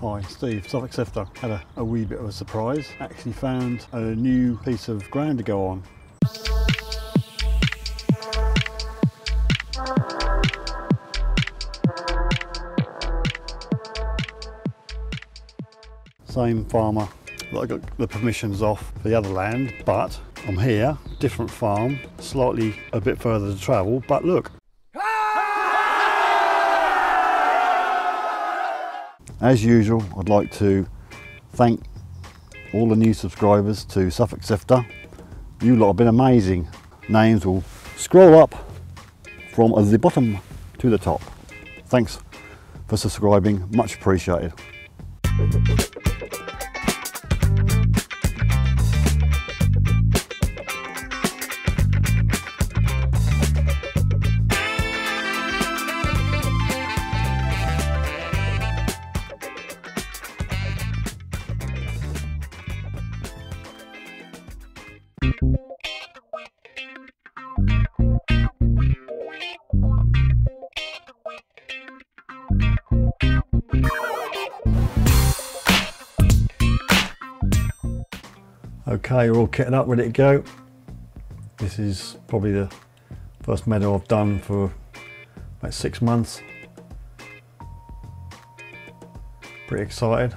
Hi, Steve, Suffolk Sifter. Had a wee bit of a surprise. Actually found a new piece of ground to go on. Same farmer that I got the permissions off for the other land, but I'm here, different farm, slightly a bit further to travel, but look. As usual, I'd like to thank all the new subscribers to Suffolk Sifter. You lot have been amazing. Names will scroll up from the bottom to the top. Thanks for subscribing, much appreciated. Okay, we're all kitted up, ready to go. This is probably the first meadow I've done for about 6 months. Pretty excited.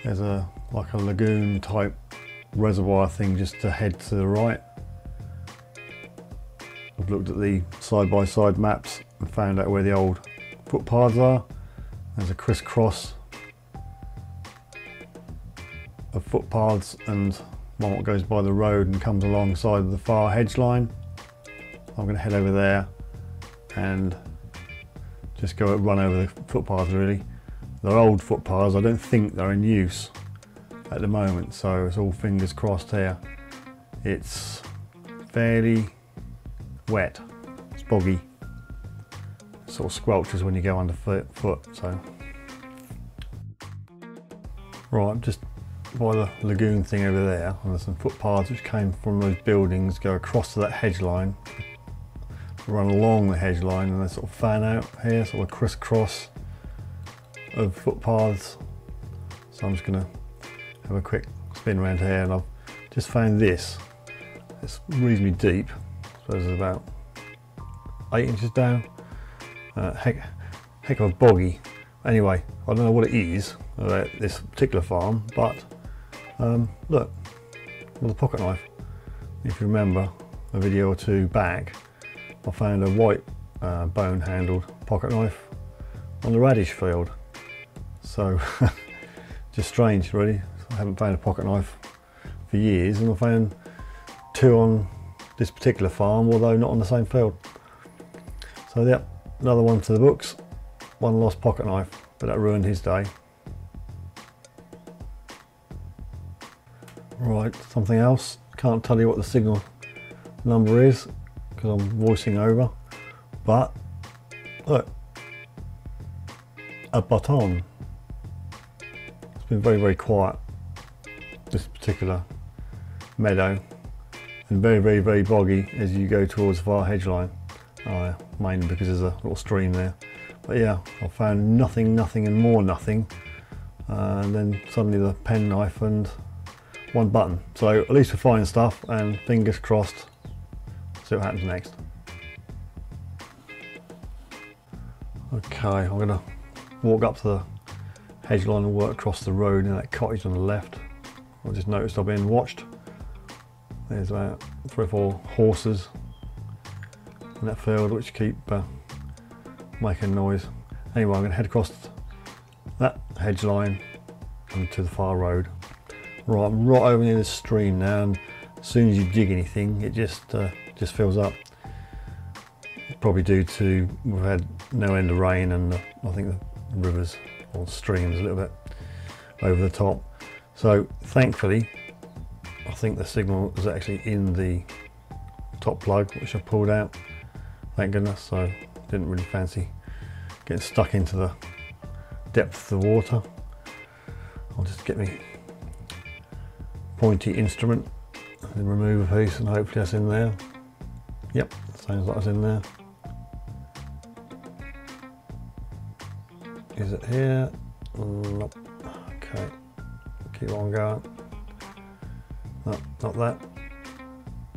There's like a lagoon type reservoir thing just ahead to the right. I've looked at the side-by-side maps and found out where the old footpaths are. There's a crisscross of footpaths and one that goes by the road and comes alongside the far hedge line. I'm going to head over there and just go run over the footpaths really. They're old footpaths, I don't think they're in use at the moment, so it's all fingers crossed here. It's fairly wet, it's boggy, it sort of squelches when you go underfoot, so. Right, I'm just by the lagoon thing over there, and there's some footpaths which came from those buildings, go across to that hedge line, run along the hedge line, and they sort of fan out here, sort of crisscross of footpaths. So I'm just going to have a quick spin around here, and I've just found this. It's reasonably deep, I suppose it's about 8 inches down. Heck of a boggy. Anyway, I don't know what it is about this particular farm, but look, with a pocket knife. If you remember a video or two back, I found a white bone handled pocket knife on the radish field. So just strange really. I haven't found a pocket knife for years, and I found 2 on this particular farm, although not on the same field. So yeah, another one to the books. One lost pocket knife, but that ruined his day. Right, something else. Can't tell you what the signal number is because I'm voicing over, but look, a button. It's been very, very quiet, this particular meadow, and very, very, very boggy as you go towards the far hedge line. Mainly because there's a little stream there. But yeah, I found nothing, and more nothing, and then suddenly the penknife and 1 button. So at least we find stuff, and fingers crossed, see what happens next. Okay, I'm going to walk up to the hedge line and work across the road in that cottage on the left. I just noticed I've been watched. There's about 3 or 4 horses in that field which keep making noise. Anyway, I'm going to head across that hedge line and to the far road. Right, I'm right over near the stream now, and as soon as you dig anything, it just fills up. Probably due to we've had no end of rain, and I think the rivers or streams a little bit over the top. So thankfully, I think the signal was actually in the top plug, which I pulled out. Thank goodness. So didn't really fancy getting stuck into the depth of the water. I'll just get me pointy instrument and remove a piece, and hopefully that's in there. Yep, sounds like it's in there. Is it here? Nope. Okay, keep on going. No, not that.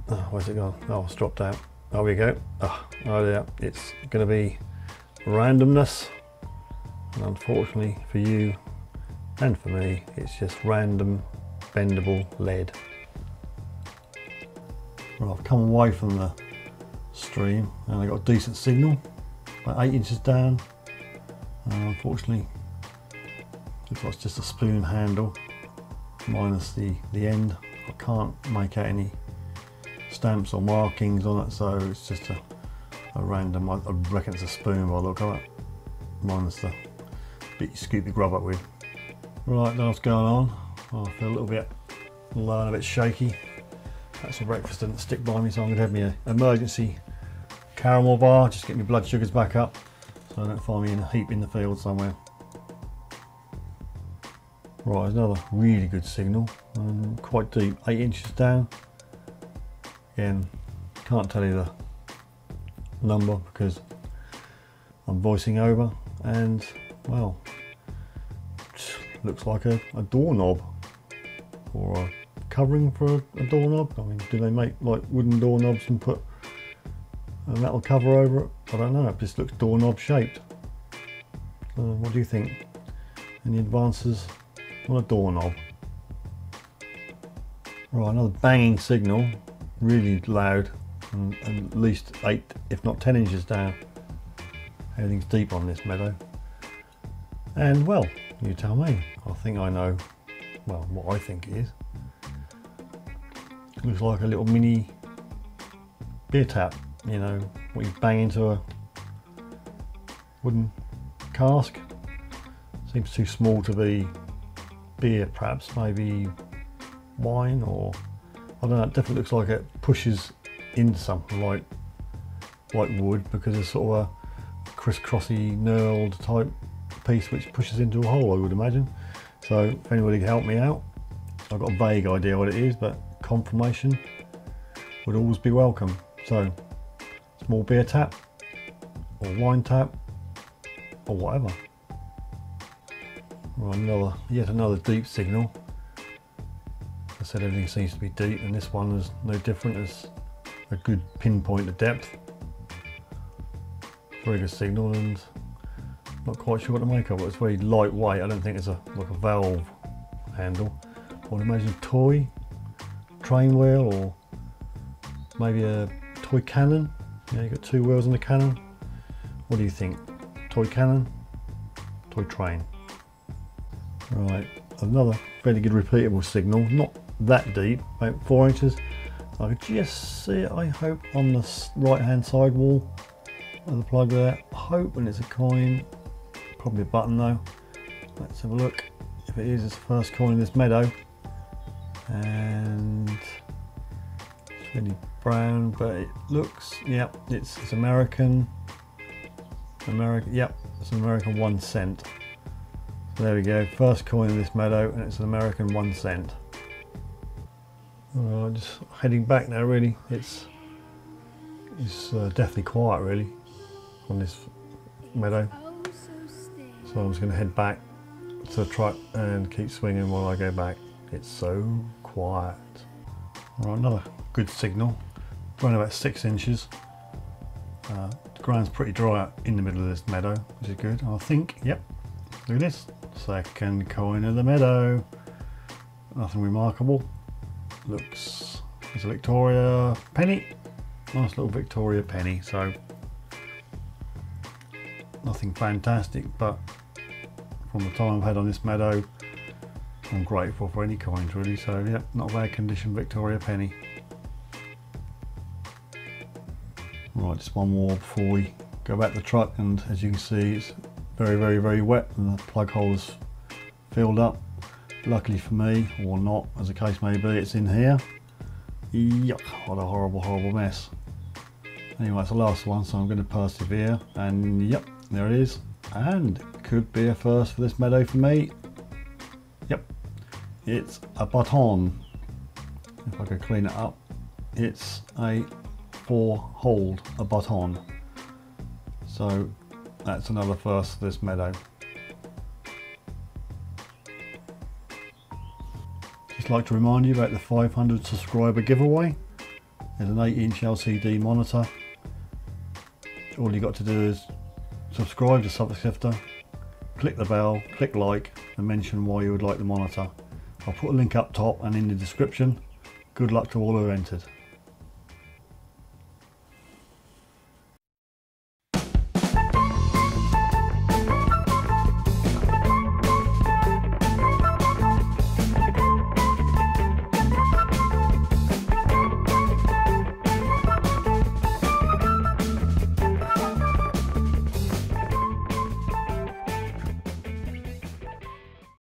Oh, where's it gone? Oh, it's dropped out. There we go. Oh yeah, it's going to be randomness, and unfortunately for you and for me, it's just random bendable lead. Well, I've come away from the stream and I got a decent signal, about 8 inches down. Unfortunately, looks like it's just a spoon handle minus the end. I can't make out any stamps or markings on it, so it's just a random, I reckon it's a spoon by the look of it, minus the bit you scoop your grub up with. Right, then what's going on? Oh, I feel a little bit low and a bit shaky. That's for breakfast didn't stick by me, so I'm going to have me an emergency caramel bar, just get my blood sugars back up so I don't find me in a heap in the field somewhere. Right, there's another really good signal, quite deep, 8 inches down. Again, can't tell you the number because I'm voicing over, and well, looks like a doorknob or a covering for a doorknob. I mean, do they make like wooden doorknobs and put a metal cover over it? I don't know, it just looks doorknob shaped. What do you think? Any advances on a doorknob? Right, another banging signal, really loud, and at least 8 if not 10 inches down. Everything's deep on this meadow, and well, you tell me. I think I know, well, what I think it is. Looks like a little mini beer tap, you know, what you bang into a wooden cask. Seems too small to be beer, perhaps, maybe wine, or I don't know, it definitely looks like it pushes into something like wood, because it's sort of a crisscrossy knurled type piece which pushes into a hole, I would imagine. So if anybody can help me out, I've got a vague idea what it is, but confirmation would always be welcome. So small beer tap or wine tap or whatever. Right, yet another deep signal. I said everything seems to be deep, and this one is no different. It's a good pinpoint of depth. Very good signal, and not quite sure what to make of it. It's very lightweight. I don't think it's like a valve handle. I would imagine toy train wheel, or maybe a toy cannon. Yeah, you've got 2 wheels on the cannon. What do you think? Toy cannon? Toy train? Right, another very good repeatable signal, not that deep, about 4 inches. I could just see it, I hope, on the right hand side wall of the plug there. Hoping it's a coin, probably a button though. Let's have a look. If it is, it's the first coin in this meadow, and it's really brown, but it looks, yep, it's American, yep, it's an American 1 cent. So there we go, first coin in this meadow, and it's an American 1 cent. Alright, just heading back now. Really, it's definitely quiet really on this meadow, so I'm just going to head back to the truck and keep swinging while I go back. It's so quiet. Alright, another good signal, around about 6 inches. The ground's pretty dry in the middle of this meadow, which is good. I think, yep, look at this, second coin of the meadow. Nothing remarkable. Looks, it's a Victoria penny, nice little Victoria penny. So nothing fantastic, but from the time I've had on this meadow, I'm grateful for any coins really. So yeah, not a bad condition Victoria penny. Right, just one more before we go back to the truck, and as you can see, it's very wet, and the plug hole's filled up. Luckily for me, or not, as the case may be, it's in here. Yuck, what a horrible mess. Anyway, it's the last one, so I'm going to persevere, and yep, there it is. And it could be a first for this meadow for me. Yep, it's a baton. If I could clean it up, it's a 4-hold, a baton. So that's another first for this meadow. Just like to remind you about the 500 subscriber giveaway. There's an 8-inch LCD monitor. All you got to do is subscribe to Suffolk Sifter, click the bell, click like, and mention why you would like the monitor. I'll put a link up top and in the description. Good luck to all who entered.